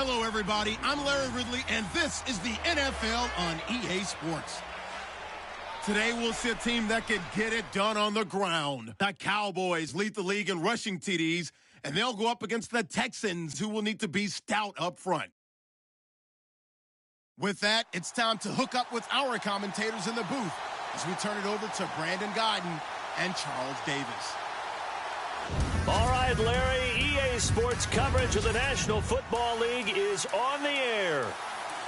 Hello, everybody. I'm Larry Ridley, and this is the NFL on EA Sports. Today, we'll see a team that can get it done on the ground. The Cowboys lead the league in rushing TDs, and they'll go up against the Texans, who will need to be stout up front. With that, it's time to hook up with our commentators in the booth as we turn it over to Brandon Guyton and Charles Davis. All right, Larry, EA Sports coverage of the National Football League is on the air.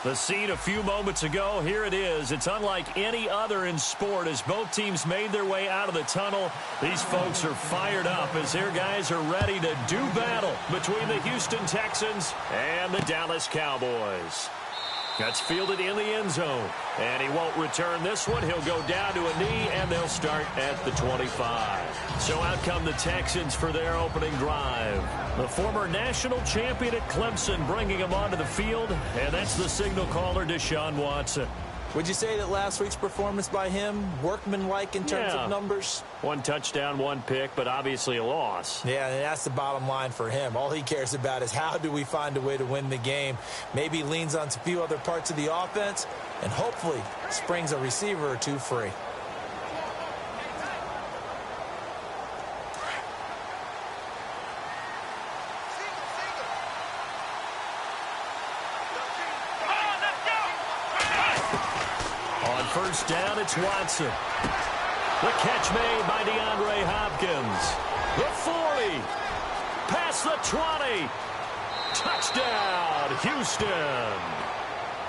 The scene a few moments ago, here it is. It's unlike any other in sport as both teams made their way out of the tunnel. These folks are fired up as their guys are ready to do battle between the Houston Texans and the Dallas Cowboys. That's fielded in the end zone, and he won't return this one. He'll go down to a knee, and they'll start at the 25. So out come the Texans for their opening drive. The former national champion at Clemson bringing him onto the field, and that's the signal caller, Deshaun Watson. Would you say that last week's performance by him, workmanlike in terms of numbers? 1 touchdown, 1 pick, but obviously a loss. Yeah, and that's the bottom line for him. All he cares about is how do we find a way to win the game. Maybe leans on a few other parts of the offense, and hopefully springs a receiver or two free. First down, it's Watson. The catch made by DeAndre Hopkins. The 40. Past the 20. Touchdown, Houston.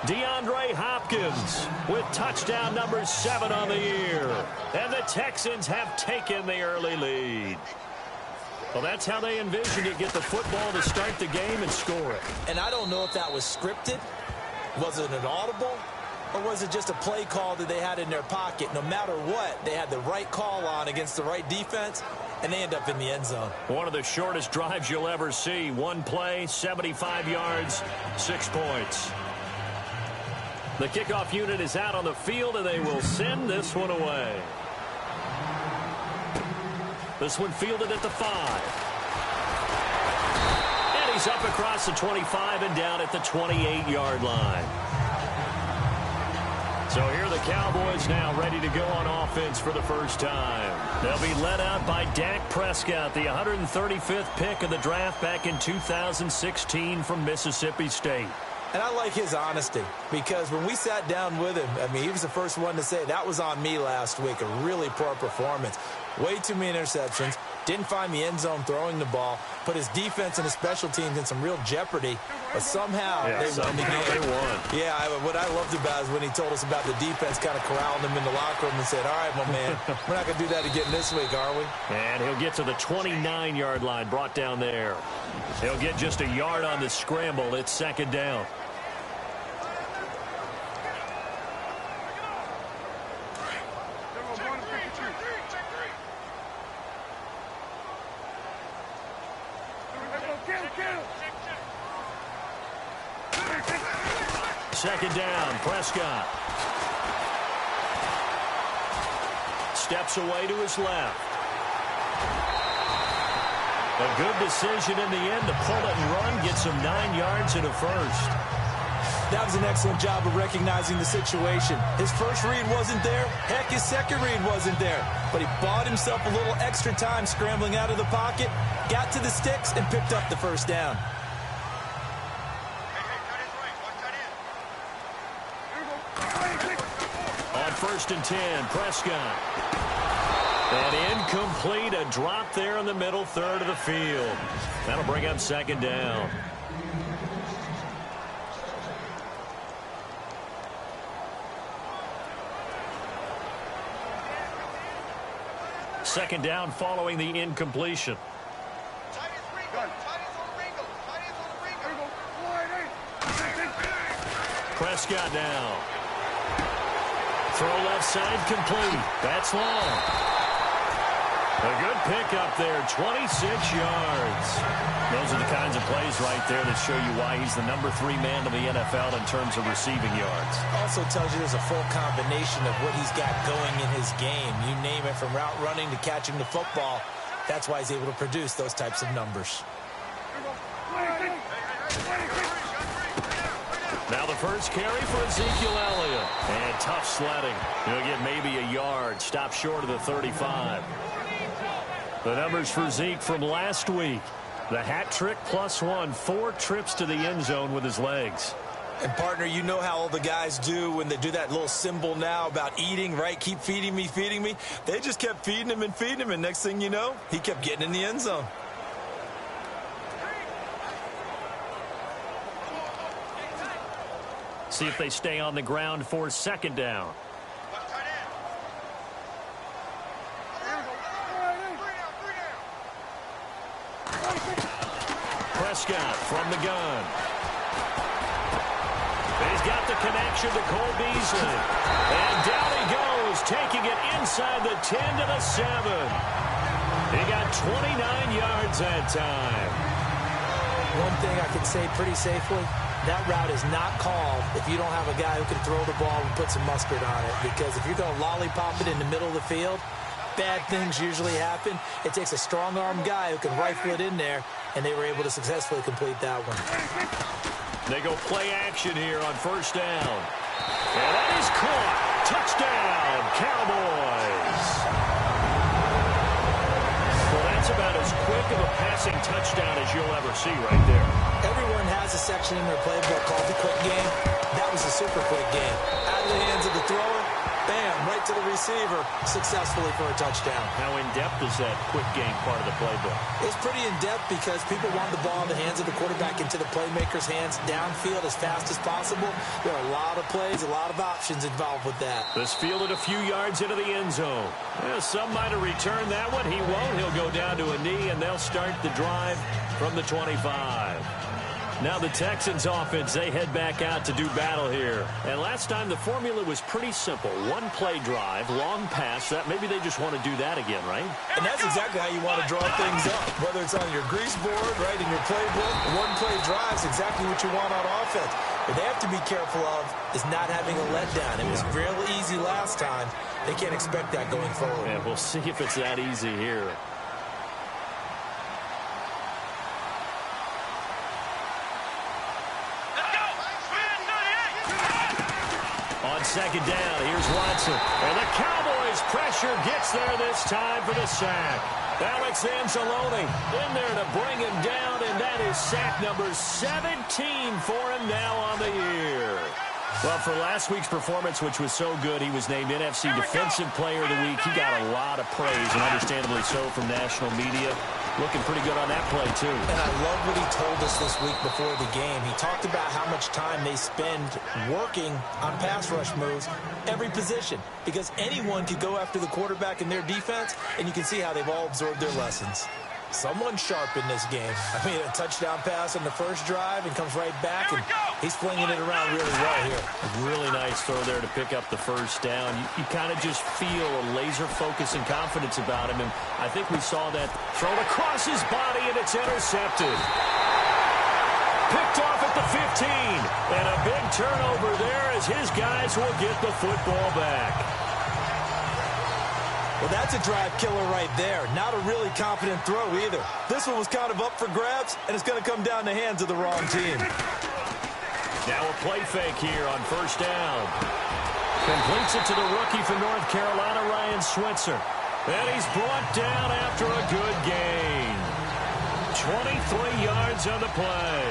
DeAndre Hopkins with touchdown number 7 on the year. And the Texans have taken the early lead. Well, that's how they envisioned it, get the football to start the game and score it. And I don't know if that was scripted. Was it an audible? Or was it just a play call that they had in their pocket? No matter what, they had the right call on against the right defense, and they end up in the end zone. One of the shortest drives you'll ever see. One play, 75 yards, 6 points. The kickoff unit is out on the field, and they will send this one away. This one fielded at the 5. And he's up across the 25 and down at the 28-yard line. So here are the Cowboys now ready to go on offense for the first time. They'll be led out by Dak Prescott, the 135th pick of the draft back in 2016 from Mississippi State. And I like his honesty because when we sat down with him, I mean, he was the first one to say that was on me last week, a really poor performance. Way too many interceptions. Didn't find the end zone throwing the ball. Put his defense and his special teams in some real jeopardy. But somehow they won the game. They won. Yeah, what I loved about is when he told us about the defense kind of corralling him in the locker room and said, all right, my man, we're not going to do that again this week, are we? And he'll get to the 29-yard line, brought down there. He'll get just a yard on the scramble. It's second down. Second down, Prescott. Steps away to his left. A good decision in the end to pull it and run, get some 9 yards and a first. That was an excellent job of recognizing the situation. His first read wasn't there. Heck, his second read wasn't there. But he bought himself a little extra time scrambling out of the pocket, got to the sticks, and picked up the first down. First and 10, Prescott. And incomplete, a drop there in the middle third of the field. That'll bring up second down. Second down following the incompletion. Prescott now. Throw left side complete. That's long. A good pickup there, 26 yards. Those are the kinds of plays right there that show you why he's the number 3 man in the NFL in terms of receiving yards. Also tells you there's a full combination of what he's got going in his game. You name it, from route running to catching the football. That's why he's able to produce those types of numbers. Now the first carry for Ezekiel Elliott. And tough sledding. He'll get maybe a yard. Stop short of the 35. The numbers for Zeke from last week. The hat trick +1. 4 trips to the end zone with his legs. And, partner, you know how all the guys do when they do that little symbol now about eating, right? Keep feeding me, feeding me. They just kept feeding him and feeding him, and next thing you know, he kept getting in the end zone. See if they stay on the ground for second down. Prescott from the gun. He's got the connection to Cole Beasley. And down he goes, taking it inside the 10 to the 7. He got 29 yards that time. One thing I can say pretty safely, that route is not called if you don't have a guy who can throw the ball and put some mustard on it. Because if you're going to lollipop it in the middle of the field, bad things usually happen. It takes a strong-arm guy who can rifle it in there, and they were able to successfully complete that one. They go play action here on first down. And that is caught. Touchdown, Cowboys. Well, that's about as quick of a passing touchdown as you'll ever see right there. Everyone has a section in their playbook called the quick game. That was a super quick game. Out of the hands of the thrower, bam, right to the receiver, successfully for a touchdown. How in-depth is that quick game part of the playbook? It's pretty in-depth because people want the ball in the hands of the quarterback into the playmaker's hands downfield as fast as possible. There are a lot of plays, a lot of options involved with that. This fielded a few yards into the end zone. Well, some might have returned that one. He won't. He'll go down to a knee, and they'll start the drive from the 25. Now the Texans offense, they head back out to do battle here. And last time the formula was pretty simple. One play drive, long pass. That maybe they just want to do that again, right? And that's exactly how you want to draw things up. Whether it's on your grease board, right, in your playbook, one play drive is exactly what you want on offense. What they have to be careful of is not having a letdown. It was real easy last time. They can't expect that going forward. Yeah, we'll see if it's that easy here. Second down, here's Watson. And the Cowboys pressure gets there this time for the sack. Alex Anzalone in there to bring him down, and that is sack number 17 for him now on the year. Well, for last week's performance, which was so good, he was named NFC Defensive Player of the Week. He got a lot of praise, and understandably so, from national media. Looking pretty good on that play, too. And I love what he told us this week before the game. He talked about how much time they spend working on pass rush moves, every position, because anyone could go after the quarterback in their defense, and you can see how they've all absorbed their lessons. Someone sharp in this game. I mean, a touchdown pass on the first drive and comes right back, and he's flinging it around really well here. A really nice throw there to pick up the first down. You kind of just feel a laser focus and confidence about him, and I think we saw that thrown across his body, and it's intercepted. Picked off at the 15, and a big turnover there as his guys will get the football back. Well, that's a drive killer right there. Not a really confident throw either. This one was kind of up for grabs, and it's going to come down the hands of the wrong team. Now a play fake here on first down. Completes it to the rookie from North Carolina, Ryan Switzer. And he's brought down after a good gain. 23 yards on the play.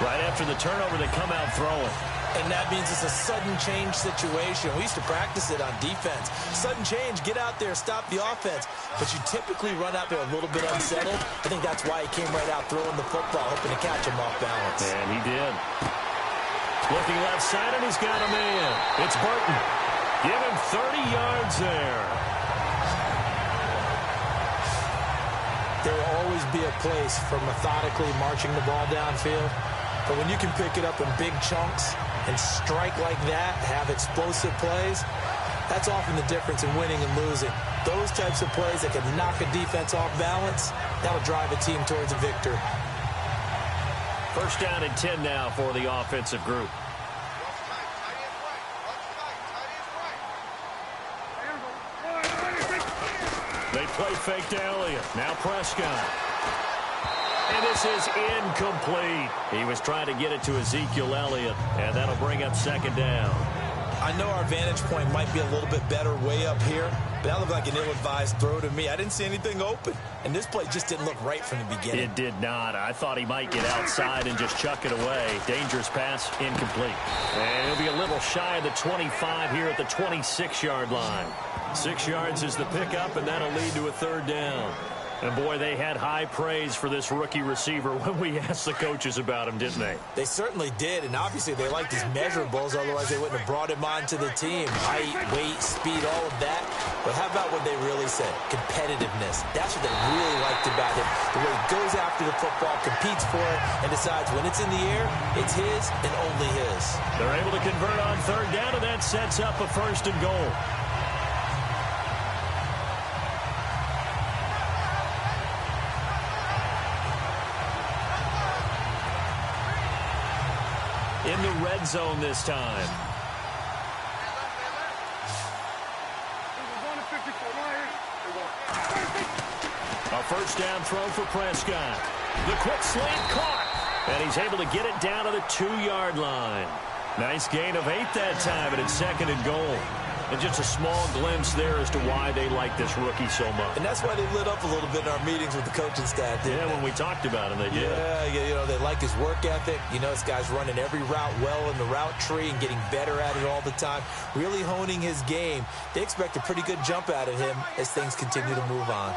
Right after the turnover, they come out throwing. And that means it's a sudden change situation. We used to practice it on defense. Sudden change, get out there, stop the offense. But you typically run out there a little bit unsettled. I think that's why he came right out throwing the football, hoping to catch him off balance. And he did. Looking left side, and he's got a man. It's Burton. Give him 30 yards there. There will always be a place for methodically marching the ball downfield. But when you can pick it up in big chunks and strike like that, have explosive plays, that's often the difference in winning and losing. Those types of plays that can knock a defense off balance, that'll drive a team towards a victory. First down and 10 now for the offensive group. They play fake to Elliott. Now Prescott. And this is incomplete. He was trying to get it to Ezekiel Elliott, and that'll bring up second down. I know our vantage point might be a little bit better way up here, but that looked like an ill-advised throw to me. I didn't see anything open, and this play just didn't look right from the beginning. It did not. I thought he might get outside and just chuck it away. Dangerous pass, incomplete. And he'll be a little shy of the 25 here at the 26-yard line. 6 yards is the pickup, and that'll lead to a third down. And, boy, they had high praise for this rookie receiver when we asked the coaches about him, didn't they? They certainly did, and obviously they liked his measurables, otherwise they wouldn't have brought him onto the team. Height, weight, speed, all of that. But how about what they really said? Competitiveness. That's what they really liked about him. The way he goes after the football, competes for it, and decides when it's in the air, it's his and only his. They're able to convert on third down, and that sets up a 1st and goal. In the red zone this time. A 1st down throw for Prescott. The quick slant caught. And he's able to get it down to the 2-yard line. Nice gain of 8 that time, and it's 2nd and goal. And just a small glimpse there as to why they like this rookie so much. And that's why they lit up a little bit in our meetings with the coaching staff, didn't they? When we talked about him, they did. Yeah, you know, they like his work ethic. You know, this guy's running every route well in the route tree and getting better at it all the time, really honing his game. They expect a pretty good jump out of him as things continue to move on.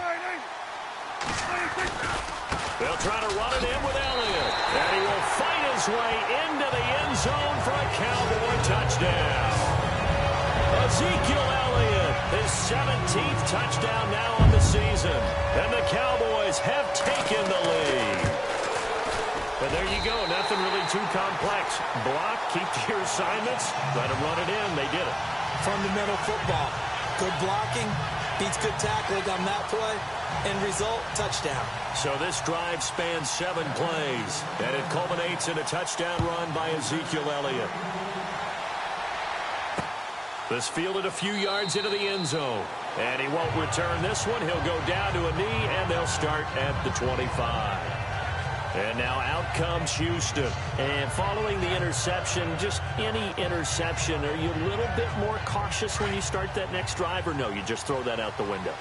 They'll try to run it in with Elliott. And he will fight his way into the end zone for a Cowboy touchdown. Ezekiel Elliott, his 17th touchdown now on the season. And the Cowboys have taken the lead. And there you go. Nothing really too complex. Block, keep to your assignments, try to run it in. They did it. Fundamental football. Good blocking, beats good tackling on that play. End result, touchdown. So this drive spans 7 plays, and it culminates in a touchdown run by Ezekiel Elliott. This fielded a few yards into the end zone. And he won't return this one. He'll go down to a knee, and they'll start at the 25. And now out comes Houston. And following the interception, just any interception, are you a little bit more cautious when you start that next drive, or no, you just throw that out the window?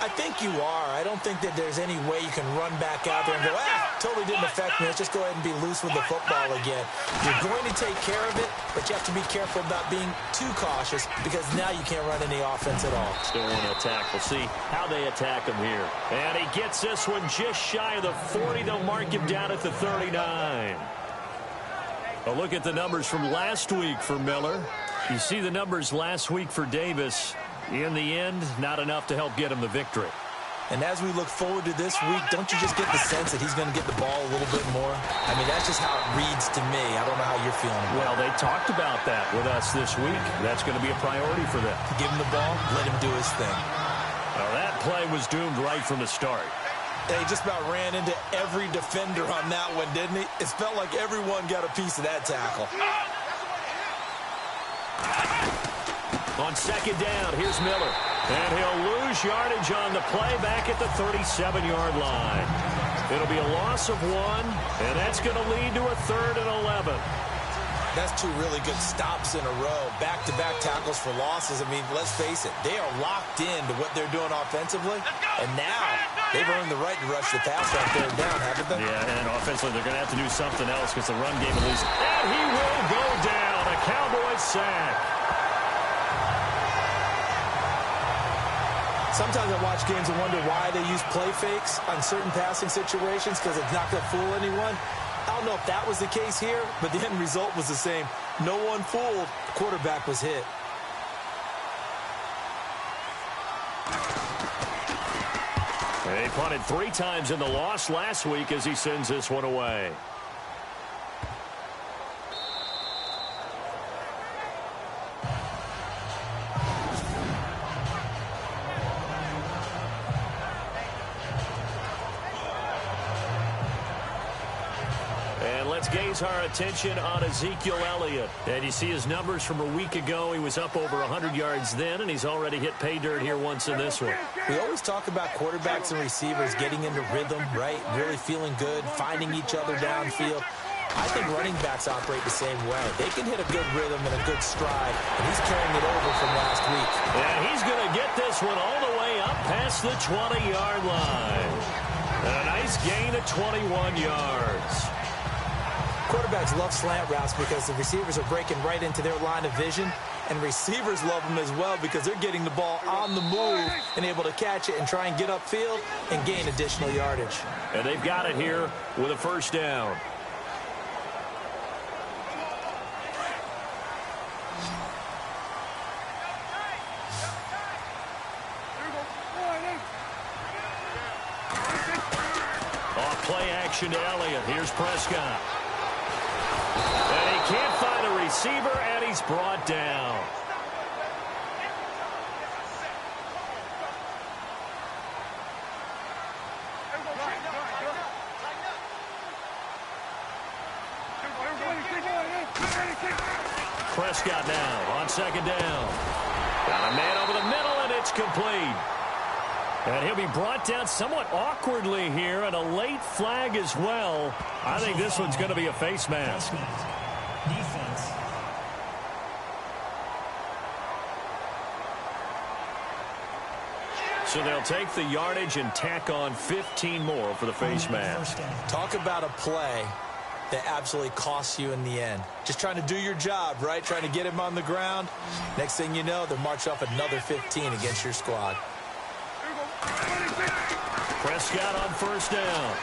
I think you are. I don't think that there's any way you can run back out there and go, totally didn't affect me. Let's just go ahead and be loose with the football again. You're going to take care of it, but you have to be careful about being too cautious because now you can't run any offense at all. Still want to attack. We'll see how they attack him here. And he gets this one just shy of the 40. They'll mark him down at the 39. A look at the numbers from last week for Miller. You see the numbers last week for Davis. In the end, not enough to help get him the victory. And as we look forward to this week, don't you just get the sense that he's going to get the ball a little bit more? I mean, that's just how it reads to me. I don't know how you're feeling about it. Well, they talked about that with us this week. That's going to be a priority for them. Give him the ball, let him do his thing. Now, that play was doomed right from the start. He just about ran into every defender on that one, didn't he? It felt like everyone got a piece of that tackle. On 2nd down, here's Miller. And he'll lose yardage on the play back at the 37-yard line. It'll be a loss of 1, and that's going to lead to a 3rd and 11. That's 2 really good stops in a row. Back-to-back tackles for losses. I mean, let's face it, they are locked into what they're doing offensively. And now they've earned the right to rush the passer on 3rd down, haven't they? Yeah, and offensively they're going to have to do something else because the run game at least. And he will go down. A Cowboys sack. Sometimes I watch games and wonder why they use play fakes on certain passing situations because it's not going to fool anyone. I don't know if that was the case here, but the end result was the same. No one fooled. The quarterback was hit. He punted 3 times in the loss last week as he sends this one away. And let's gaze our attention on Ezekiel Elliott. And you see his numbers from a week ago. He was up over 100 yards then, and he's already hit pay dirt here once in this one. We always talk about quarterbacks and receivers getting into rhythm, right? Really feeling good, finding each other downfield. I think running backs operate the same way. They can hit a good rhythm and a good stride, and he's carrying it over from last week. And he's going to get this one all the way up past the 20-yard line. And a nice gain of 21 yards. Quarterbacks love slant routes because the receivers are breaking right into their line of vision, and receivers love them as well because they're getting the ball on the move and able to catch it and try and get upfield and gain additional yardage. And they've got it here with a first down. Play action to Elliott. Here's Prescott. And he can't find a receiver, and he's brought down. Prescott now on second down. Got a man over the middle, and it's complete. And he'll be brought down somewhat awkwardly here, and a late flag as well. I think this one's going to be a face mask. Defense. So they'll take the yardage and tack on 15 more for the face mask. Talk about a play that absolutely costs you in the end. Just trying to do your job, right? Trying to get him on the ground. Next thing you know, they'll march off another 15 against your squad. Prescott on first down.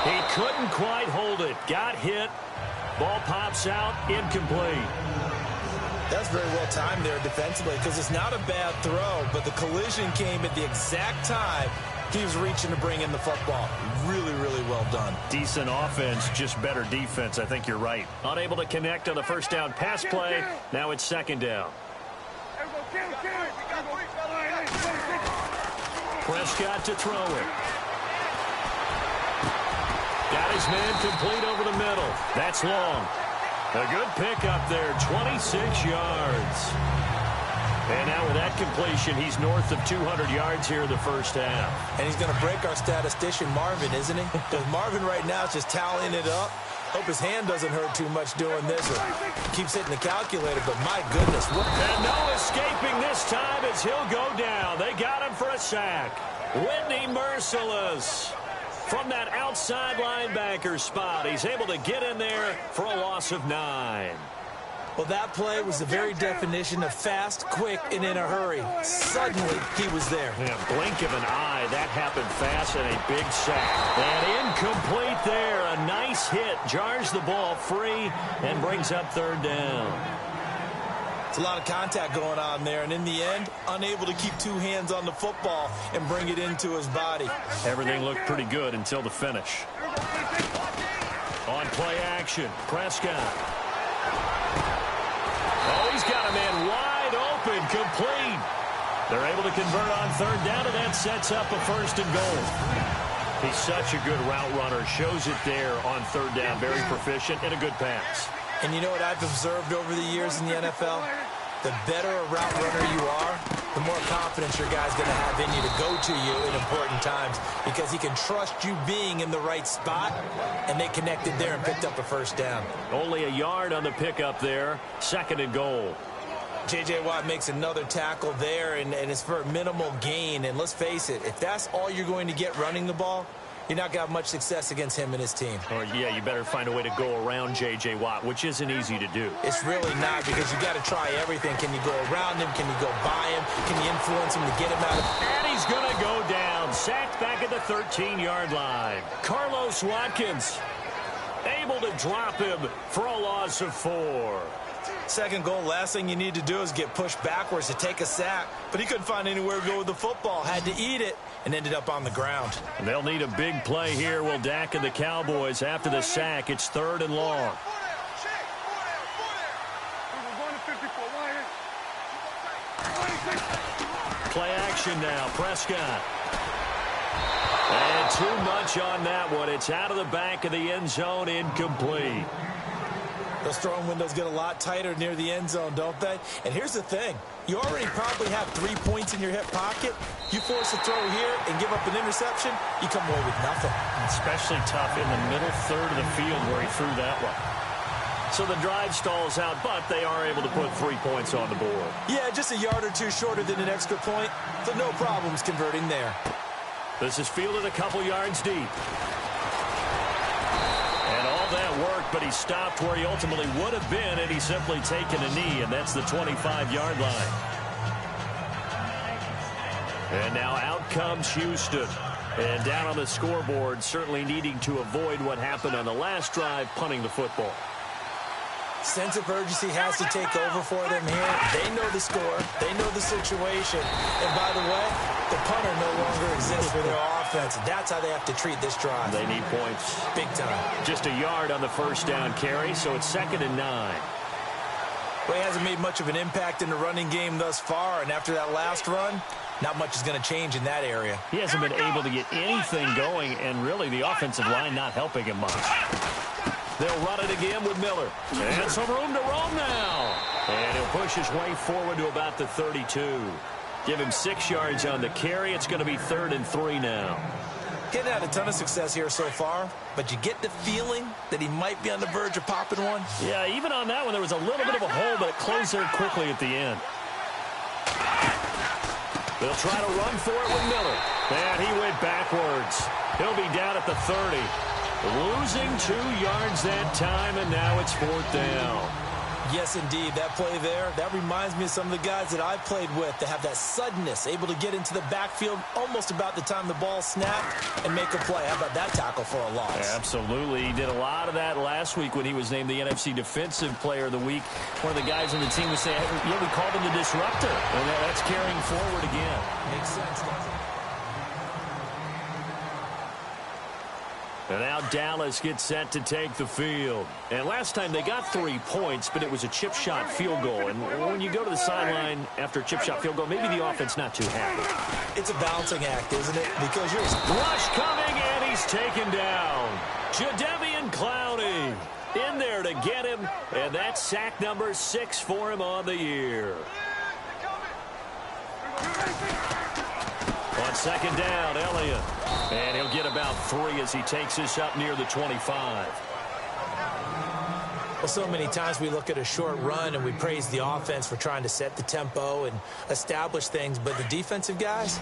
He couldn't quite hold it. Got hit. Ball pops out. Incomplete. That's very well timed there defensively because it's not a bad throw, but the collision came at the exact time he was reaching to bring in the football. Really, really well done. Decent offense, just better defense. I think you're right. Unable to connect on the first down pass play. Now it's second down. Prescott to throw it. Got his man complete over the middle. That's long. A good pickup there, 26 yards. And now with that completion, he's north of 200 yards here in the first half. And he's going to break our statistician, Marvin, isn't he? Because Marvin right now is just tallying it up. Hope his hand doesn't hurt too much doing this. Or keeps hitting the calculator, but my goodness. And no escaping this time as he'll go down. They got him for a sack. Whitney Merciless from that outside linebacker spot. He's able to get in there for a loss of 9. Well, that play was the very definition of fast, quick, and in a hurry. Suddenly, he was there. Yeah, blink of an eye. That happened fast and a big sack. And incomplete there. A nice hit. Jars the ball free and brings up third down. It's a lot of contact going on there, and in the end, unable to keep two hands on the football and bring it into his body. Everything looked pretty good until the finish. On play action, Prescott. Oh, he's got a man wide open, complete. They're able to convert on third down, and that sets up a first and goal. He's such a good route runner. Shows it there on third down. Very proficient and a good pass. And you know what I've observed over the years in the NFL? The better a route runner you are, the more confidence your guy's going to have in you to go to you in important times because he can trust you being in the right spot, and they connected there and picked up a first down. Only a yard on the pickup there. Second and goal. J.J. Watt makes another tackle there, and it's for a minimal gain. And let's face it, if that's all you're going to get running the ball, you're not going to have much success against him and his team. Or, yeah, you better find a way to go around J.J. Watt, which isn't easy to do. It's really not because you got to try everything. Can you go around him? Can you go by him? Can you influence him to get him out of... And he's going to go down. Sacked back at the 13-yard line. Carlos Watkins able to drop him for a loss of 4. Second goal, last thing you need to do is get pushed backwards to take a sack. But he couldn't find anywhere to go with the football. Had to eat it and ended up on the ground. And they'll need a big play here. Will Dak and the Cowboys after the sack. It's third and long. Play action now. Prescott. And too much on that one. It's out of the back of the end zone, incomplete. Those throwing windows get a lot tighter near the end zone, don't they? And here's the thing. You already probably have 3 points in your hip pocket. You force a throw here and give up an interception, you come away with nothing. Especially tough in the middle third of the field where he threw that one. So the drive stalls out, but they are able to put 3 points on the board. Yeah, just a yard or two shorter than an extra point, so no problems converting there. This is fielded a couple yards deep. And all that work, but he stopped where he ultimately would have been, and he's simply taken a knee, and that's the 25-yard line. And now out comes Houston. And down on the scoreboard, certainly needing to avoid what happened on the last drive, punting the football. Sense of urgency has to take over for them here. They know the score. They know the situation. And by the way, the punter no longer exists for their offense. That's how they have to treat this drive. They need points. Big time. Just a yard on the first down carry, so it's 2nd and 9. Well, he hasn't made much of an impact in the running game thus far, and after that last run, not much is going to change in that area. He hasn't been able to get anything going, and really the offensive line not helping him much. They'll run it again with Miller. And some room to roam now. And he'll push his way forward to about the 32. Give him 6 yards on the carry. It's going to be 3rd and 3 now. Getting had a ton of success here so far, but you get the feeling that he might be on the verge of popping one. Yeah, even on that one, there was a little bit of a hole, but it closed there quickly at the end. They'll try to run for it with Miller. And he went backwards. He'll be down at the 30. Losing 2 yards that time, and now it's 4th down. Yes, indeed. That play there, that reminds me of some of the guys that I've played with that have that suddenness, able to get into the backfield almost about the time the ball snapped and make a play. How about that tackle for a loss? Absolutely. He did a lot of that last week when he was named the NFC Defensive Player of the Week. One of the guys on the team was saying, yeah, we called him the disruptor. And that's carrying forward again. Makes sense, doesn't it? And now Dallas gets set to take the field. And last time they got 3 points, but it was a chip shot field goal. And when you go to the sideline after a chip shot field goal, maybe the offense not too happy. It's a balancing act, isn't it? Because you're... Rush coming, and he's taken down. Jadeveon Clowney in there to get him. And that's sack number 6 for him on the year. On 2nd down, Elliott. And he'll get about 3 as he takes this up near the 25. Well, so many times we look at a short run and we praise the offense for trying to set the tempo and establish things. But the defensive guys,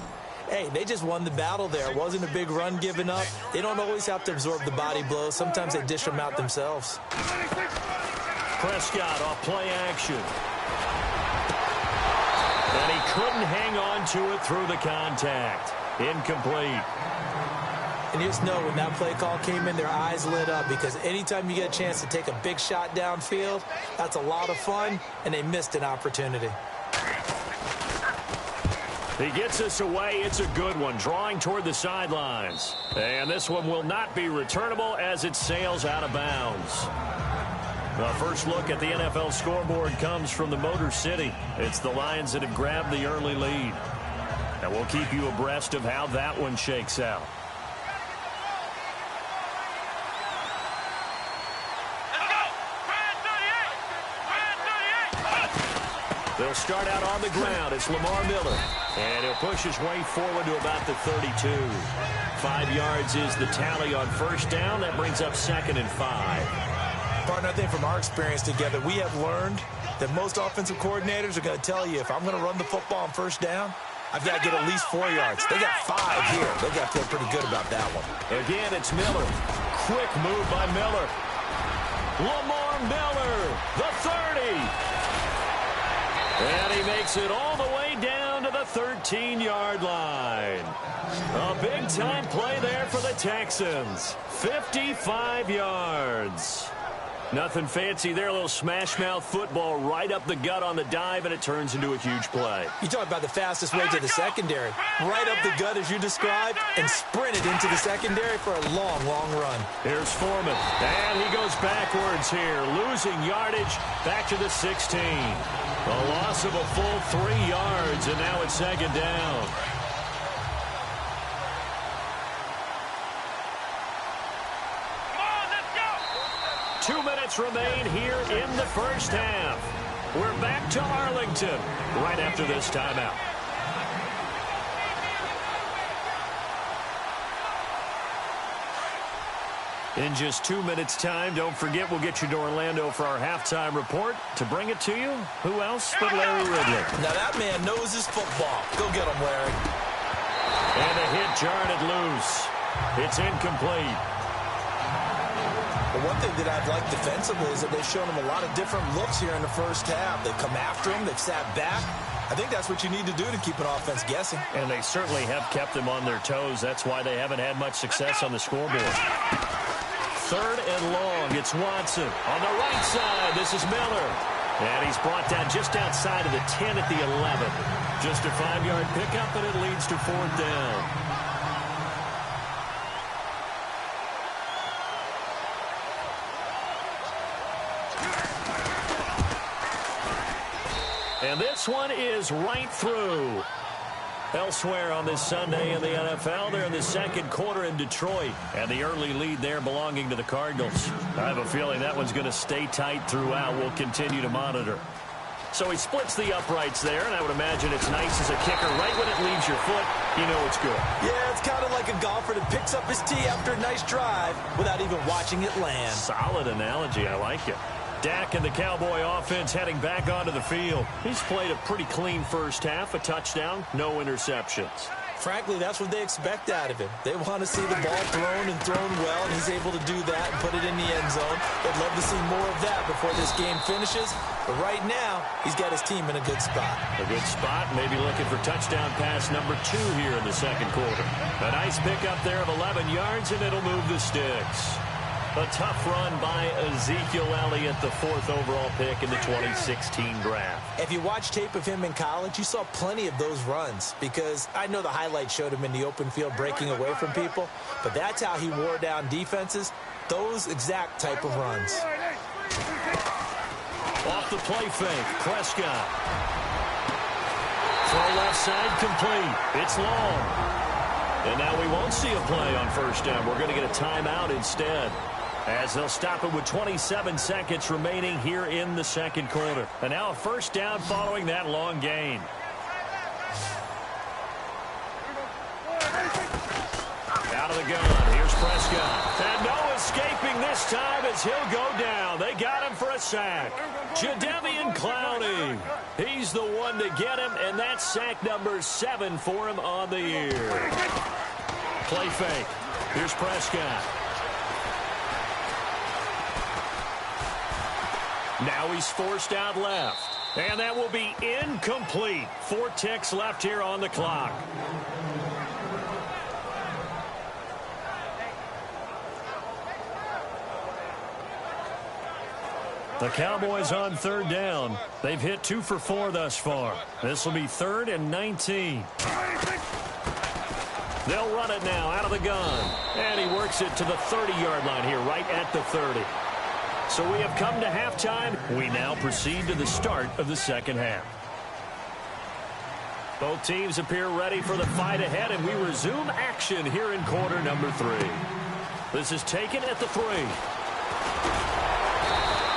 hey, they just won the battle there. It wasn't a big run given up. They don't always have to absorb the body blows. Sometimes they dish them out themselves. Prescott off play action. And he couldn't hang on to it through the contact. Incomplete. And you just know when that play call came in, their eyes lit up because anytime you get a chance to take a big shot downfield, that's a lot of fun, and they missed an opportunity. He gets us away. It's a good one, drawing toward the sidelines. And this one will not be returnable as it sails out of bounds. The first look at the NFL scoreboard comes from the Motor City. It's the Lions that have grabbed the early lead. And we'll keep you abreast of how that one shakes out. They'll start out on the ground. It's Lamar Miller. And he'll push his way forward to about the 32. 5 yards is the tally on first down. That brings up 2nd and 5. Partner, I think from our experience together, we have learned that most offensive coordinators are going to tell you, if I'm going to run the football on first down, I've got to get at least 4 yards. They got 5 here. They got to feel pretty good about that one. Again, it's Miller. Quick move by Miller. Lamar Miller, the 30. And he makes it all the way down to the 13-yard line. A big-time play there for the Texans. 55 yards. Nothing fancy there. A little smash-mouth football right up the gut on the dive, and it turns into a huge play. You talk about the fastest way to the secondary. Right up the gut, as you described, and sprinted into the secondary for a long, long run. Here's Foreman, and he goes backwards here, losing yardage back to the 16. A loss of a full 3 yards, and now it's 2nd down. 2 minutes remain here in the first half. We're back to Arlington right after this timeout. In just 2 minutes' time, don't forget, we'll get you to Orlando for our halftime report. To bring it to you, who else but Larry Ridley? Now that man knows his football. Go get him, Larry. And a hit jarred it loose. It's incomplete. The one thing that I've liked defensively is that they've shown him a lot of different looks here in the first half. They've come after him. They've sat back. I think that's what you need to do to keep an offense guessing. And they certainly have kept them on their toes. That's why they haven't had much success on the scoreboard. Third and long. It's Watson. On the right side, this is Miller. And he's brought down just outside of the 10 at the 11. Just a 5-yard pickup, and it leads to 4th down. And this one is right through. Elsewhere on this Sunday in the NFL, they're in the second quarter in Detroit. And the early lead there belonging to the Cardinals. I have a feeling that one's going to stay tight throughout. We'll continue to monitor. So he splits the uprights there, and I would imagine it's nice as a kicker. Right when it leaves your foot, you know it's good. Yeah, it's kind of like a golfer that picks up his tee after a nice drive without even watching it land. Solid analogy. I like it. Dak and the Cowboy offense heading back onto the field. He's played a pretty clean first half, a touchdown, no interceptions. Frankly, that's what they expect out of him. They want to see the ball thrown and thrown well, and he's able to do that and put it in the end zone. They'd love to see more of that before this game finishes. But right now, he's got his team in a good spot. A good spot, maybe looking for touchdown pass number 2 here in the second quarter. A nice pickup there of 11 yards, and it'll move the sticks. A tough run by Ezekiel Elliott, the 4th overall pick in the 2016 draft. If you watch tape of him in college, you saw plenty of those runs, because I know the highlights showed him in the open field breaking away from people, but that's how he wore down defenses, those exact type of runs. Off the play fake, Prescott. Throw left side complete. It's long. And now we won't see a play on first down. We're going to get a timeout instead, as they'll stop it with 27 seconds remaining here in the second quarter. And now a first down following that long gain. Out of the gun. Here's Prescott. And no escaping this time as he'll go down. They got him for a sack. Jadeveon Clowney. He's the one to get him, and that's sack number 7 for him on the year. Play fake. Here's Prescott. Now he's forced out left. And that will be incomplete. 4 ticks left here on the clock. The Cowboys on third down. They've hit 2 for 4 thus far. This will be 3rd and 19. They'll run it now out of the gun. And he works it to the 30-yard line here, right at the 30. So we have come to halftime. We now proceed to the start of the second half. Both teams appear ready for the fight ahead, and we resume action here in quarter number 3. This is taken at the 3.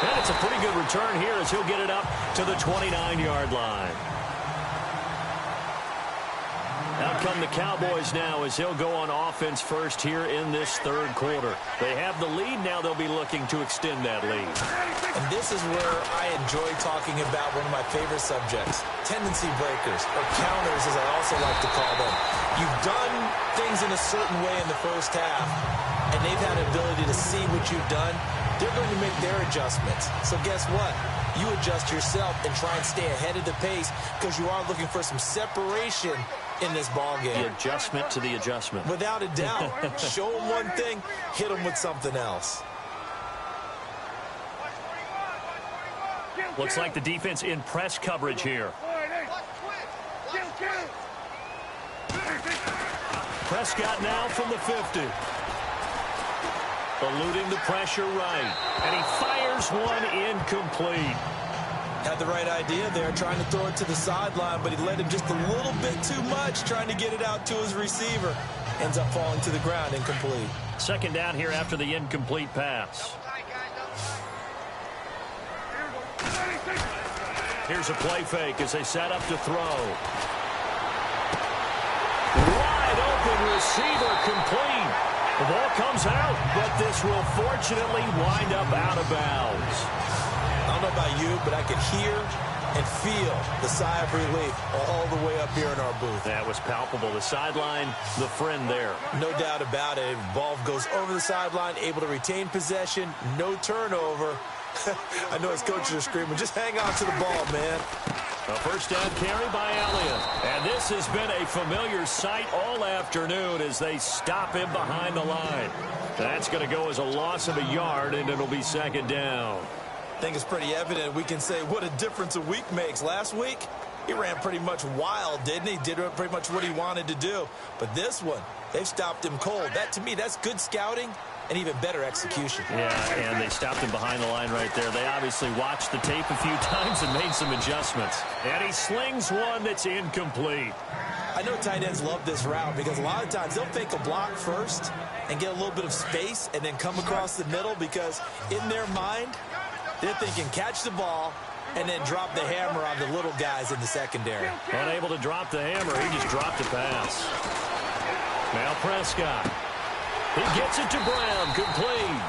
And it's a pretty good return here as he'll get it up to the 29-yard line. Out come the Cowboys now as he'll go on offense first here in this third quarter. They have the lead. Now they'll be looking to extend that lead. And this is where I enjoy talking about one of my favorite subjects, tendency breakers, or counters as I also like to call them. You've done things in a certain way in the first half, and they've had an ability to see what you've done. They're going to make their adjustments. So guess what? You adjust yourself and try and stay ahead of the pace because you are looking for some separation in this ball game. The adjustment to the adjustment. Without a doubt. Show them one thing, hit them with something else. Looks like the defense in press coverage here. Prescott now from the 50. Eluding the pressure right. And he fires one incomplete. Had the right idea there, trying to throw it to the sideline, but he led him just a little bit too much, trying to get it out to his receiver. Ends up falling to the ground, incomplete. Second down here after the incomplete pass. Here's a play fake as they set up to throw. Wide open receiver complete. The ball comes out, but this will fortunately wind up out of bounds. I don't know about you, but I could hear and feel the sigh of relief all the way up here in our booth. That was palpable. The sideline, the friend there. No doubt about it. Ball goes over the sideline, able to retain possession, no turnover. I know his coaches are screaming, just hang on to the ball, man. A first down carry by Elliott. And this has been a familiar sight all afternoon as they stop him behind the line. That's going to go as a loss of a yard, and it'll be second down. I think it's pretty evident. We can say what a difference a week makes. Last week, he ran pretty much wild, didn't he? Did pretty much what he wanted to do. But this one, they've stopped him cold. That, to me, that's good scouting and even better execution. Yeah, and they stopped him behind the line right there. They obviously watched the tape a few times and made some adjustments. And he slings one that's incomplete. I know tight ends love this route because a lot of times they'll fake a block first and get a little bit of space and then come across the middle because in their mind, they're thinking catch the ball and then drop the hammer on the little guys in the secondary. Unable to drop the hammer, he just dropped a pass. Now Prescott. He gets it to Brown, complete.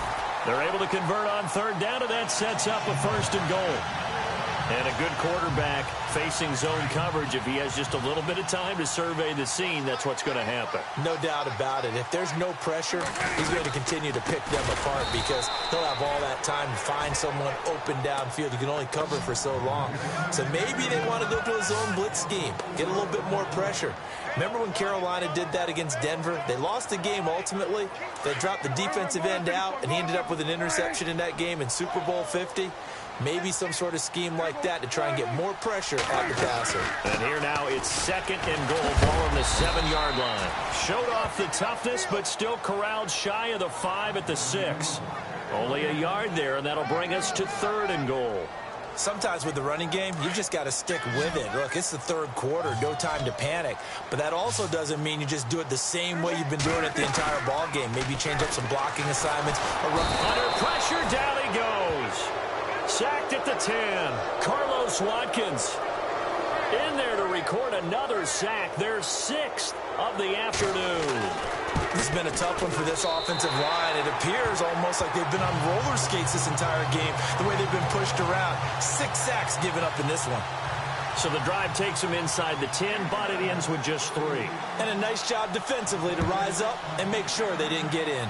They're able to convert on third down, and that sets up a first and goal. And a good quarterback facing zone coverage. If he has just a little bit of time to survey the scene, that's what's going to happen. No doubt about it. If there's no pressure, he's going to continue to pick them apart because he'll have all that time to find someone open downfield. You can only cover for so long. So maybe they want to go to a zone blitz scheme, get a little bit more pressure. Remember when Carolina did that against Denver? They lost the game ultimately. They dropped the defensive end out, and he ended up with an interception in that game in Super Bowl 50. Maybe some sort of scheme like that to try and get more pressure at the passer. And here now it's second and goal, ball on the 7-yard line. Showed off the toughness, but still corralled shy of the 5 at the 6. Only a yard there, and that'll bring us to third and goal. Sometimes with the running game, you just got to stick with it. Look, it's the third quarter, no time to panic. But that also doesn't mean you just do it the same way you've been doing it the entire ball game. Maybe change up some blocking assignments. Under pressure, down he goes. Sacked at the 10. Carlos Watkins in there to record another sack. Their 6th of the afternoon. This has been a tough one for this offensive line. It appears almost like they've been on roller skates this entire game, the way they've been pushed around. 6 sacks given up in this one. So the drive takes them inside the 10, but it ends with just 3. And a nice job defensively to rise up and make sure they didn't get in.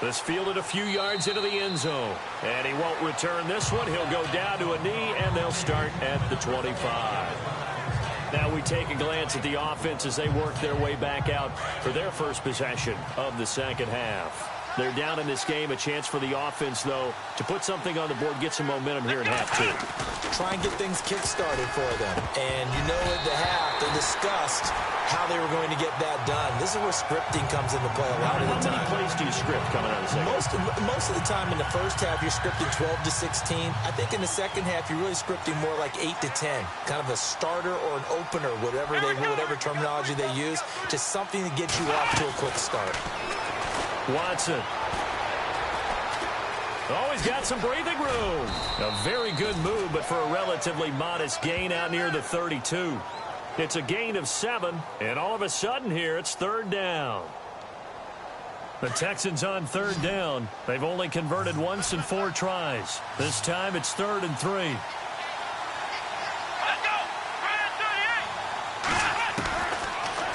This fielded a few yards into the end zone. And he won't return this one. He'll go down to a knee, and they'll start at the 25. Now we take a glance at the offense as they work their way back out for their first possession of the second half. They're down in this game. A chance for the offense, though, to put something on the board, get some momentum here in half 2. Try and get things kick-started for them. And you know at the half, they discussed how they were going to get that done. This is where scripting comes into play a lot of the time. How many plays do you script coming out of the second? Most of the time in the first half, you're scripting 12 to 16. I think in the second half, you're really scripting more like 8 to 10. Kind of a starter or an opener, whatever terminology they use. Just something to get you off to a quick start. Watson. Oh, he's got some breathing room. A very good move, but for a relatively modest gain out near the 32. It's a gain of 7, and all of a sudden here, it's third down. The Texans on third down. They've only converted once in 4 tries. This time it's 3rd and 3.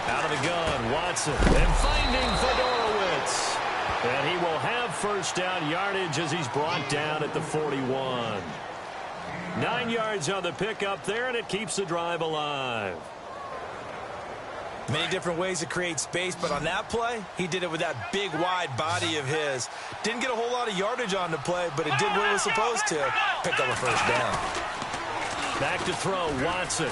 Out of the gun, Watson. And finding Fedorowicz. And he will have first down yardage as he's brought down at the 41. 9 yards on the pickup there, and it keeps the drive alive. Many different ways to create space, but on that play, he did it with that big, wide body of his. Didn't get a whole lot of yardage on the play, but it did what it was supposed to. Pick up a first down. Back to throw, Watson.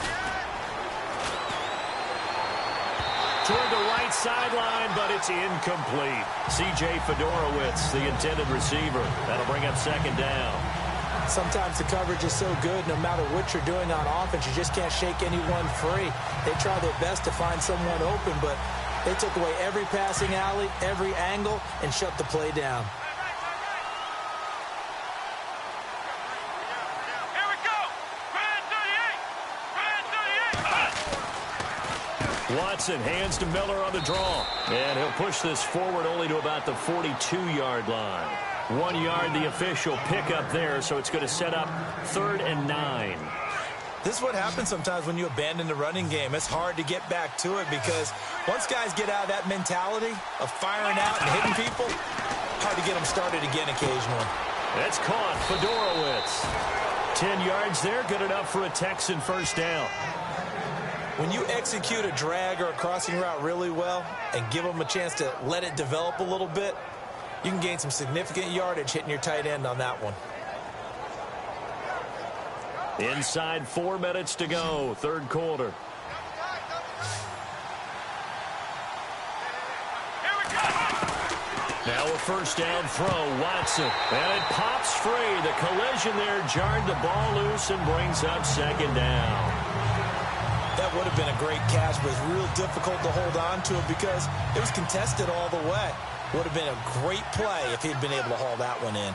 Toward the right sideline, but it's incomplete. C.J. Fedorowicz, the intended receiver. That'll bring up second down. Sometimes the coverage is so good, no matter what you're doing on offense, you just can't shake anyone free. They try their best to find someone open, but they took away every passing alley, every angle, and shut the play down. Here we Watson hands to Miller on the draw. And he'll push this forward only to about the 42-yard line. 1 yard, the official pickup there, so it's going to set up 3rd and 9. This is what happens sometimes when you abandon the running game. It's hard to get back to it because once guys get out of that mentality of firing out and hitting people, hard to get them started again occasionally. That's caught. Fedorowicz. 10 yards there, good enough for a Texan first down. When you execute a drag or a crossing route really well and give them a chance to let it develop a little bit, you can gain some significant yardage hitting your tight end on that one. Inside 4 minutes to go, 3rd quarter. Now a first down throw, Watson. And it pops free. The collision there jarred the ball loose and brings up 2nd down. That would have been a great catch, but it's real difficult to hold on to it because it was contested all the way. Would have been a great play if he'd been able to haul that one in.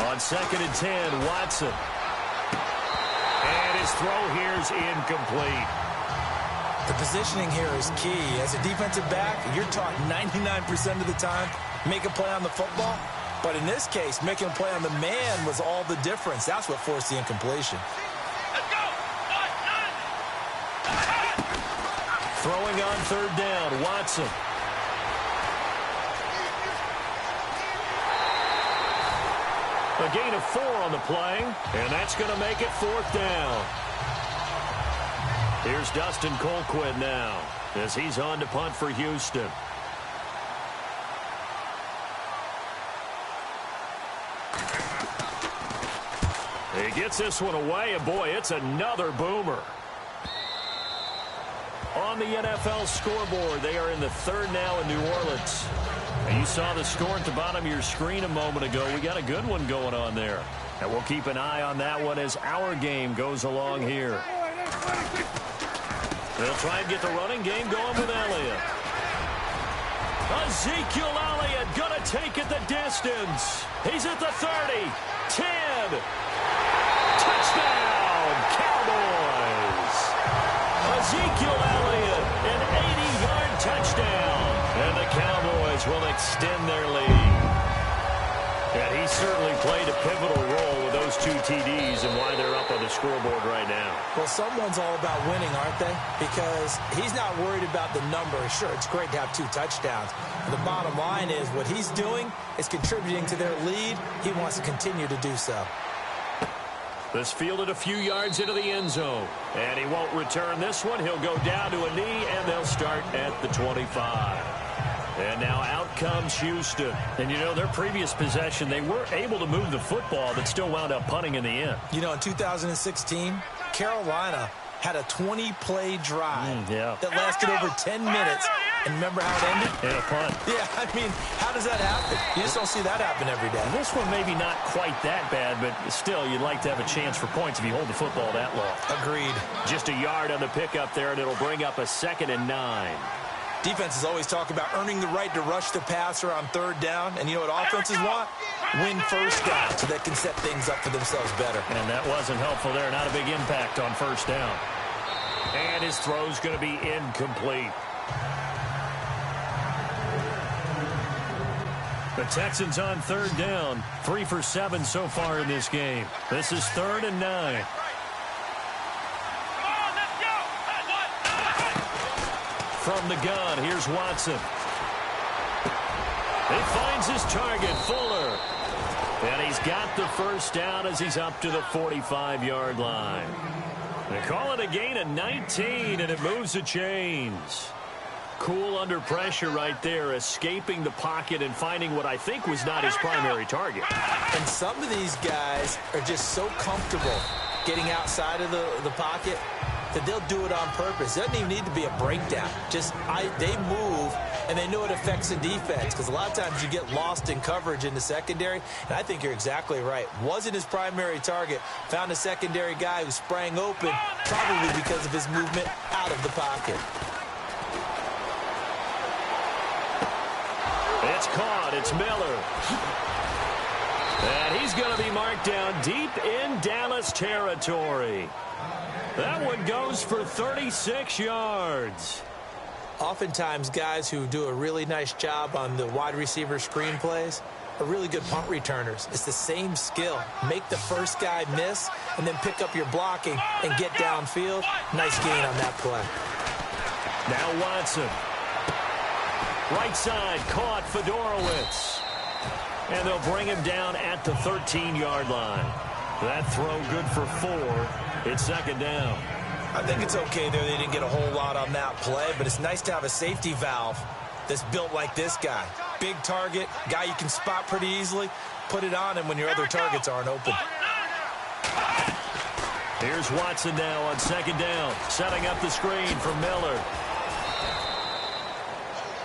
On 2nd and 10, Watson. And his throw here is incomplete. The positioning here is key. As a defensive back, you're taught 99% of the time, make a play on the football. But in this case, making a play on the man was all the difference. That's what forced the incompletion. Let's go. Throwing on 3rd down, Watson. A gain of 4 on the play, and that's going to make it 4th down. Here's Dustin Colquitt now as he's on to punt for Houston. He gets this one away, and boy, it's another boomer. On the NFL scoreboard, they are in the 3rd now in New Orleans. And you saw the score at the bottom of your screen a moment ago. We got a good one going on there. And we'll keep an eye on that one as our game goes along here. They'll try and get the running game going with Elliott. Ezekiel Elliott gonna take it the distance. He's at the 30, 10. Touchdown, Cowboys. Ezekiel Elliott, an 80-yard touchdown. And the Cowboys will extend their lead. And he certainly played a pivotal role with those 2 TDs and why they're up on the scoreboard right now. Well, someone's all about winning, aren't they? Because he's not worried about the number. Sure, it's great to have 2 touchdowns. But the bottom line is what he's doing is contributing to their lead. He wants to continue to do so. This fielded a few yards into the end zone. And he won't return this one. He'll go down to a knee, and they'll start at the 25. And now out comes Houston. And, you know, their previous possession, they were able to move the football, but still wound up punting in the end. You know, in 2016, Carolina had a 20-play drive that lasted over 10 minutes. And remember how it ended? In a punt. Yeah, I mean, how does that happen? You just don't see that happen every day. This one maybe not quite that bad, but still, you'd like to have a chance for points if you hold the football that long. Agreed. Just a yard on the pickup there, and it'll bring up a 2nd and 9. Defenses always talk about earning the right to rush the passer on 3rd down. And you know what offenses want? Win first down so they can set things up for themselves better. And that wasn't helpful there. Not a big impact on 1st down. And his throw's going to be incomplete. The Texans on 3rd down. 3 for 7 so far in this game. This is 3rd and 9. From the gun, here's Watson. He finds his target, Fuller. And he's got the first down as he's up to the 45-yard line. They call it a gain of 19, and it moves the chains. Cool under pressure right there, escaping the pocket and finding what I think was not his primary target. And some of these guys are just so comfortable getting outside of the pocket that they'll do it on purpose. It doesn't even need to be a breakdown. Just they move, and they know it affects the defense because a lot of times you get lost in coverage in the secondary, and I think you're exactly right. Wasn't his primary target. Found a secondary guy who sprang open, probably because of his movement out of the pocket. It's caught. It's Miller. And he's going to be marked down deep in Dallas territory. That one goes for 36 yards. Oftentimes, guys who do a really nice job on the wide receiver screen plays are really good punt returners. It's the same skill. Make the first guy miss and then pick up your blocking and get downfield. Nice gain on that play. Now Watson. Right side, caught Fedorowicz. And they'll bring him down at the 13-yard line. That throw good for 4. It's second down. I think it's okay there. They didn't get a whole lot on that play, but it's nice to have a safety valve that's built like this guy. Big target, guy you can spot pretty easily. Put it on him when your other targets aren't open. Here's Watson now on second down, setting up the screen for Miller.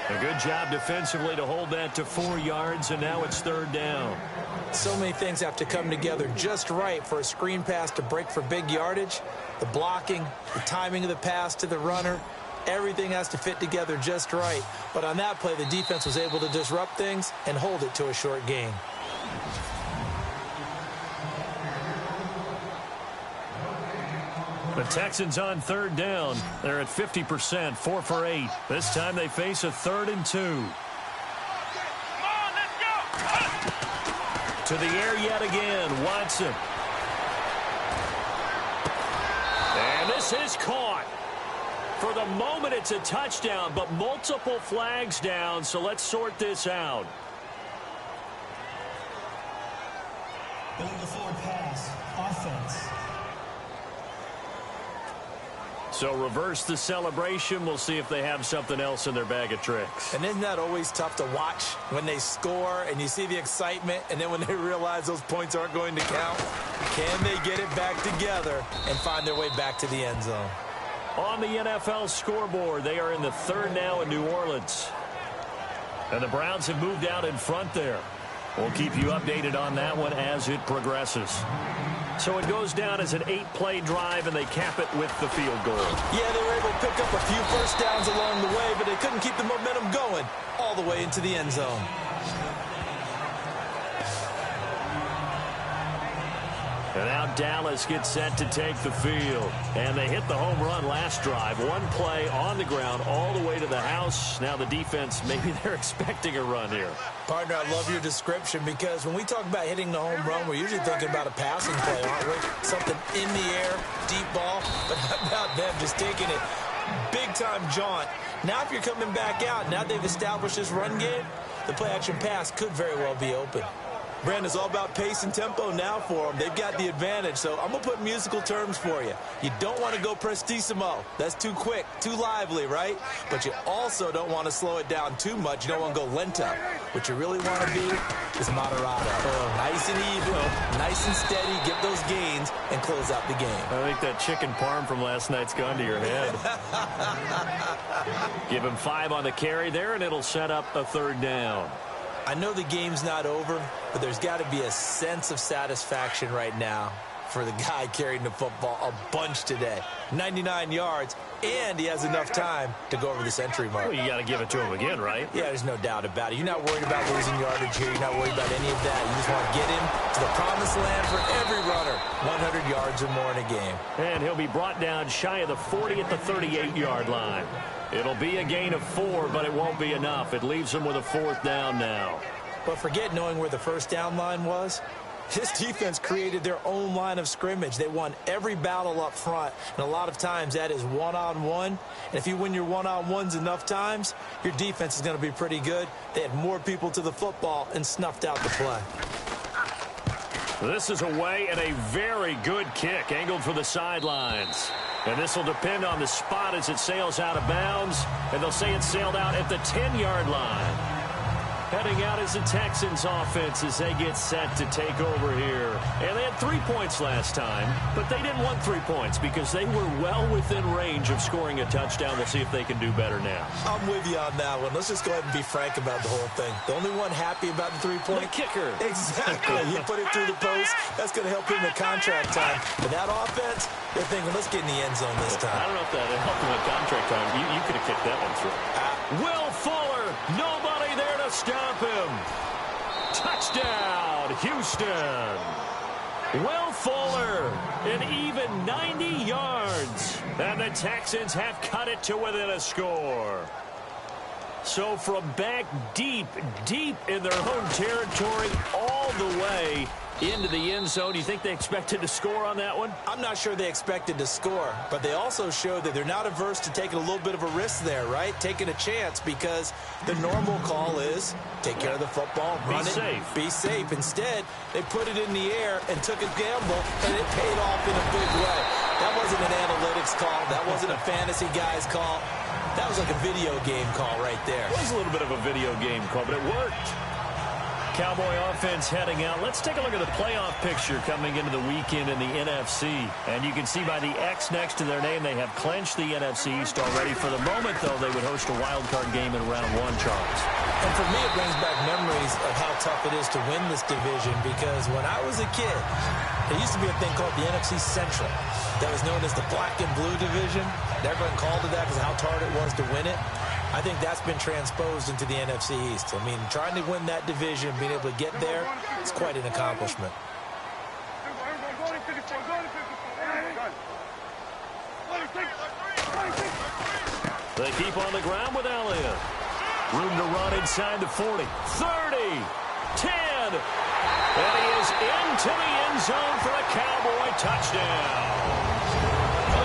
A good job defensively to hold that to 4 yards, and now it's third down. So many things have to come together just right for a screen pass to break for big yardage. The blocking, the timing of the pass to the runner, everything has to fit together just right. But on that play, the defense was able to disrupt things and hold it to a short gain. The Texans on third down. They're at 50%, 4 for 8. This time they face a 3rd and 2. To the air yet again, Watson. And this is caught. For the moment, it's a touchdown, but multiple flags down, so let's sort this out. Going the forward pass. Offense. So reverse the celebration. We'll see if they have something else in their bag of tricks. And isn't that always tough to watch when they score and you see the excitement, and then when they realize those points aren't going to count? Can they get it back together and find their way back to the end zone? On the NFL scoreboard, they are in the 3rd now in New Orleans. And the Browns have moved out in front there. We'll keep you updated on that one as it progresses. So it goes down as an 8-play drive, and they cap it with the field goal. Yeah, they were able to pick up a few first downs along the way, but they couldn't keep the momentum going all the way into the end zone. And now Dallas gets set to take the field. And they hit the home run last drive. One play on the ground all the way to the house. Now the defense, maybe they're expecting a run here. Partner, I love your description, because when we talk about hitting the home run, we're usually thinking about a passing play, aren't we? Something in the air, deep ball. But how about them just taking it big-time jaunt? Now if you're coming back out, now they've established this run game, the play-action pass could very well be open. Brandon's all about pace and tempo now for them. They've got the advantage, so I'm going to put musical terms for you. You don't want to go prestissimo. That's too quick, too lively, right? But you also don't want to slow it down too much. You don't want to go lento. What you really want to be is moderato. Nice and even, nice and steady, get those gains, and close out the game. I think that chicken parm from last night's gone to your head. Give him 5 on the carry there, and it'll set up a 3rd down. I know the game's not over, but there's got to be a sense of satisfaction right now for the guy carrying the football a bunch today. 99 yards, and he has enough time to go over the century mark. Well, you got to give it to him again, right? Yeah, there's no doubt about it. You're not worried about losing yardage here. You're not worried about any of that. You just want to get him to the promised land for every runner. 100 yards or more in a game. And he'll be brought down shy of the 40 at the 38-yard line. It'll be a gain of 4, but it won't be enough. It leaves them with a 4th down now. But forget knowing where the first down line was. This defense created their own line of scrimmage. They won every battle up front, and a lot of times that is one-on-one. And if you win your one-on-ones enough times, your defense is going to be pretty good. They had more people to the football and snuffed out the play. This is away, and a very good kick angled for the sidelines. And this will depend on the spot as it sails out of bounds. And they'll say it sailed out at the 10-yard line. Heading out is the Texans offense as they get set to take over here. And they had 3 points last time, but they didn't want 3 points because they were well within range of scoring a touchdown. We'll see if they can do better now. I'm with you on that one. Let's just go ahead and be frank about the whole thing. The only one happy about the 3-point kicker. Exactly. He put it through the post. That's going to help him in contract time. But that offense, they're thinking, let's get in the end zone this time. I don't know if that helped him in contract time. You could have kicked that one through. Will Fuller, nobody there to stop him. Touchdown, Houston. Will Fuller, an even 90 yards. And the Texans have cut it to within a score. So from back deep in their home territory all the way into the end zone, you think they expected to score on that one? I'm not sure they expected to score, but they also showed that they're not averse to taking a little bit of a risk there, right? Taking a chance, because the normal call is take care of the football, run it, be safe. Instead, they put it in the air and took a gamble, and it paid off in a big way. That wasn't an analytics call. That wasn't a fantasy guy's call. That was like a video game call right there. It was a little bit of a video game call, but it worked. Cowboy offense heading out. Let's take a look at the playoff picture coming into the weekend in the NFC. And you can see by the X next to their name, they have clinched the NFC East already. For the moment, though, they would host a wild card game in round one, Charles. And for me, it brings back memories of how tough it is to win this division, because when I was a kid, there used to be a thing called the NFC Central that was known as the black and blue division. Everyone called it that because of how hard it was to win it. I think that's been transposed into the NFC East. I mean, trying to win that division, being able to get there, it's quite an accomplishment. They keep on the ground with Elliott. Room to run inside the 40, 30, 10. And he is into the end zone for a Cowboy touchdown.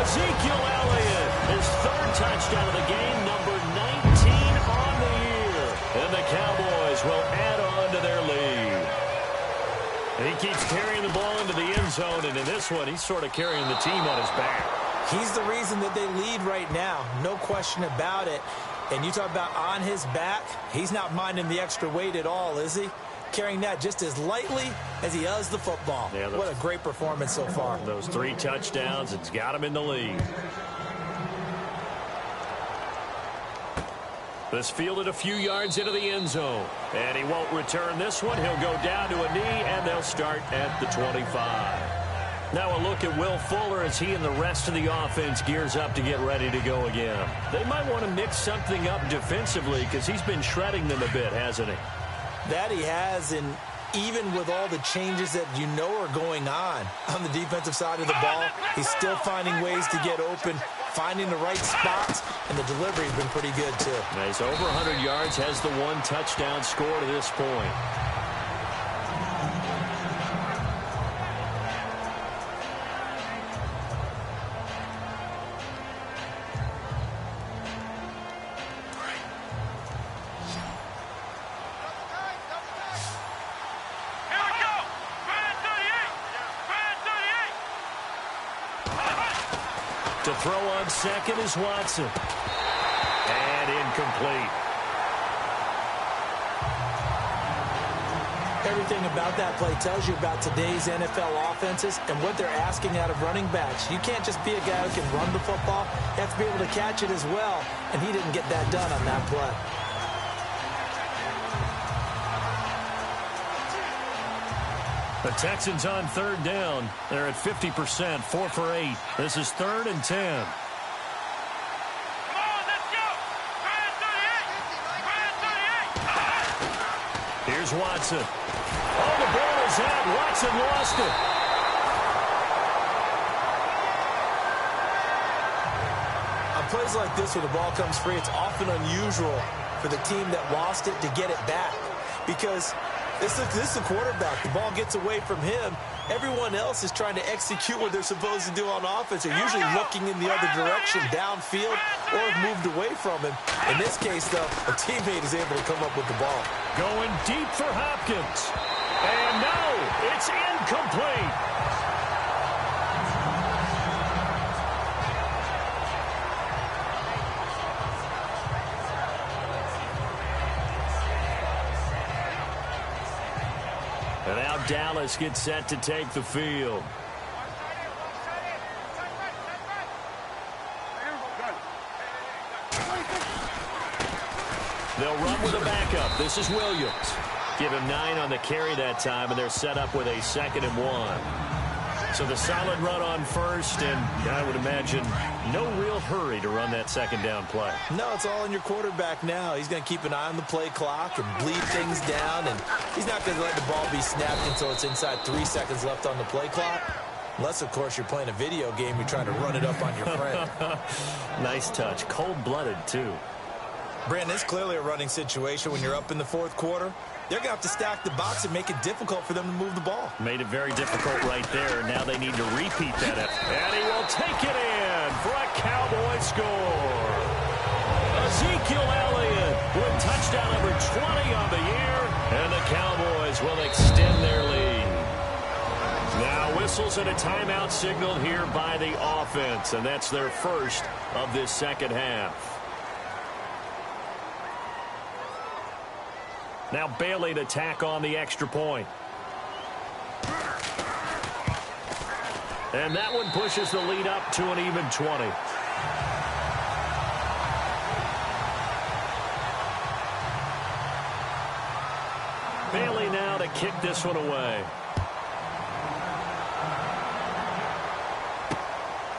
Ezekiel Elliott, his third touchdown of the game, number 19 on the year. And the Cowboys will add on to their lead. And he keeps carrying the ball into the end zone, and in this one, he's sort of carrying the team on his back. He's the reason that they lead right now, no question about it. And you talk about on his back, he's not minding the extra weight at all, is he? Carrying that just as lightly as he does the football. Yeah, what a great performance so far. Those 3 touchdowns, it's got him in the lead. This fielded a few yards into the end zone. And he won't return this one. He'll go down to a knee, and they'll start at the 25. Now a look at Will Fuller as he and the rest of the offense gears up to get ready to go again. They might want to mix something up defensively because he's been shredding them a bit, hasn't he? That he has, and even with all the changes that you know are going on the defensive side of the ball, he's still finding ways to get open, finding the right spots, and the delivery has been pretty good too. Now he's over 100 yards, has the 1 touchdown score to this point. To throw on second is Watson. And incomplete. Everything about that play tells you about today's NFL offenses and what they're asking out of running backs. You can't just be a guy who can run the football. You have to be able to catch it as well, and he didn't get that done on that play. The Texans on third down. They're at 50%, 4 for 8. This is 3rd and 10. Come on, let's go. Here's Watson. Oh, the ball is out. Watson lost it. On plays like this where the ball comes free, it's often unusual for the team that lost it to get it back, because this is a quarterback. The ball gets away from him. Everyone else is trying to execute what they're supposed to do on offense. They're usually looking in the other direction, downfield, or have moved away from him. In this case, though, a teammate is able to come up with the ball. Going deep for Hopkins. And no, it's incomplete. And now Dallas gets set to take the field. They'll run with a backup. This is Williams. Give him 9 on the carry that time, and they're set up with a 2nd and 1. So the solid run on first, and I would imagine no real hurry to run that second down play. No, it's all in your quarterback now. He's going to keep an eye on the play clock and bleed things down, and he's not going to let the ball be snapped until it's inside 3 seconds left on the play clock. Unless, of course, you're playing a video game, you're trying to run it up on your friend. Nice touch. Cold-blooded, too. Brandon, it's clearly a running situation when you're up in the fourth quarter. They're going to have to stack the box and make it difficult for them to move the ball. Made it very difficult right there. Now they need to repeat that effort. And he will take it in for a Cowboy score. Ezekiel Elliott with touchdown number 20 on the year. And the Cowboys will extend their lead. Now whistles and a timeout signal here by the offense. And that's their first of this second half. Now Bailey to tack on the extra point. And that one pushes the lead up to an even 20. Bailey now to kick this one away.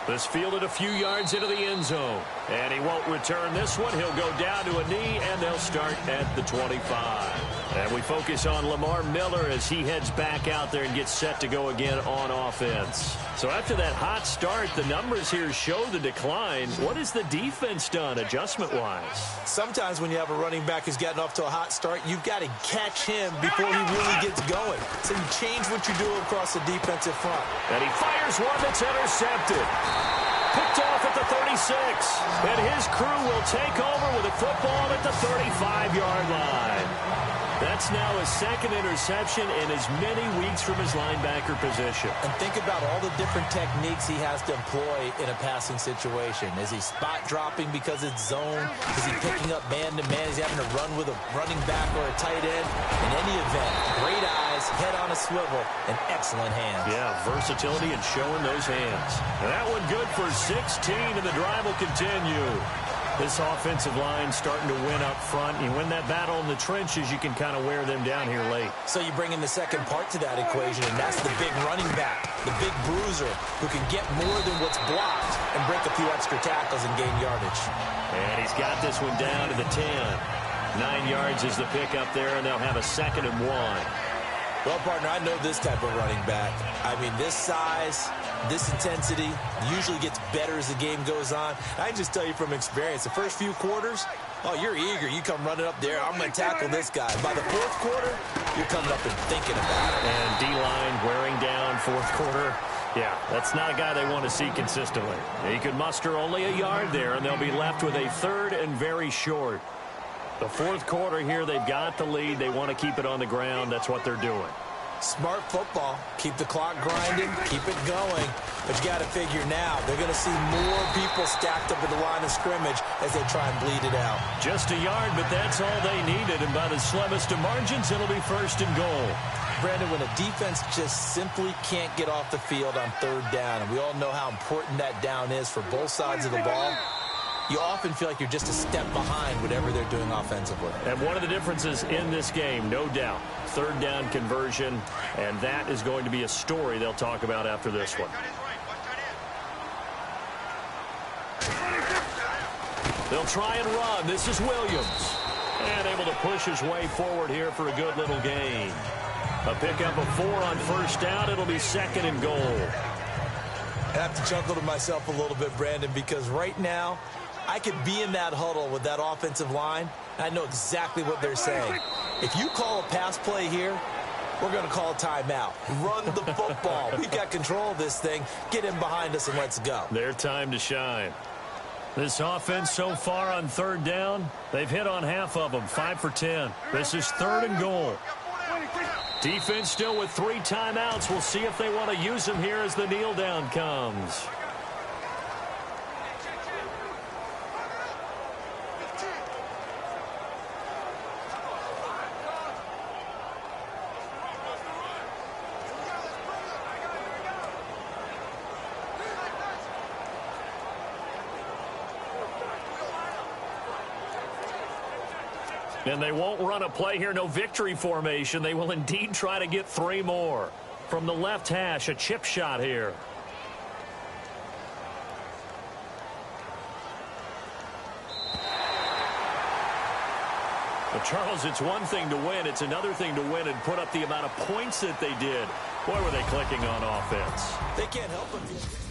This fielded a few yards into the end zone. And he won't return this one. He'll go down to a knee, and they'll start at the 25. And we focus on Lamar Miller as he heads back out there and gets set to go again on offense. So after that hot start, the numbers here show the decline. What has the defense done adjustment-wise? Sometimes when you have a running back who's gotten off to a hot start, you've got to catch him before he really gets going. So you change what you do across the defensive front. And he fires one that's intercepted. Picked off at the 36. And his crew will take over with a football at the 35-yard line. That's now his second interception in as many weeks from his linebacker position. And think about all the different techniques he has to employ in a passing situation. Is he spot dropping because it's zone? Is he picking up man-to-man? Is he having to run with a running back or a tight end? In any event, great eyes, head on a swivel, and excellent hands. Yeah, versatility and showing those hands. And that one good for 16, and the drive will continue. This offensive line starting to win up front. You win that battle in the trenches, you can kind of wear them down here late. So you bring in the second part to that equation, and that's the big running back, the big bruiser, who can get more than what's blocked and break a few extra tackles and gain yardage. And he's got this one down to the 10. 9 yards is the pick up there, and they'll have a 2nd and 1. Well, partner, I know this type of running back. I mean, this size, this intensity usually gets better as the game goes on. I can just tell you from experience, the first few quarters, oh, you're eager. You come running up there, I'm going to tackle this guy. By the fourth quarter, you're coming up and thinking about it. And D-line wearing down fourth quarter. Yeah, that's not a guy they want to see consistently. He could muster only a yard there, and they'll be left with a 3rd and very short. The fourth quarter here, they've got the lead. They want to keep it on the ground. That's what they're doing. Smart football. Keep the clock grinding. Keep it going. But you got to figure now, they're going to see more people stacked up at the line of scrimmage as they try and bleed it out. Just a yard, but that's all they needed. And by the slimmest of margins, it'll be 1st and goal. Brandon, when a defense just simply can't get off the field on 3rd down, and we all know how important that down is for both sides of the ball, you often feel like you're just a step behind whatever they're doing offensively. And one of the differences in this game, no doubt, 3rd down conversion, and that is going to be a story they'll talk about after this one. They'll try and run. This is Williams. And able to push his way forward here for a good little gain. A pickup of 4 on 1st down. It'll be 2nd and goal. I have to chuckle to myself a little bit, Brandon, because right now, I could be in that huddle with that offensive line, and I know exactly what they're saying. If you call a pass play here, we're going to call a timeout. Run the football. We've got control of this thing. Get in behind us and let's go. Their time to shine. This offense so far on 3rd down, they've hit on half of them, 5 for 10. This is 3rd and goal. Defense still with 3 timeouts. We'll see if they want to use them here as the kneel down comes. And they won't run a play here, no victory formation. They will indeed try to get 3 more. From the left hash, a chip shot here. Well, Charles, it's one thing to win. It's another thing to win and put up the amount of points that they did. Boy, were they clicking on offense. They can't help it.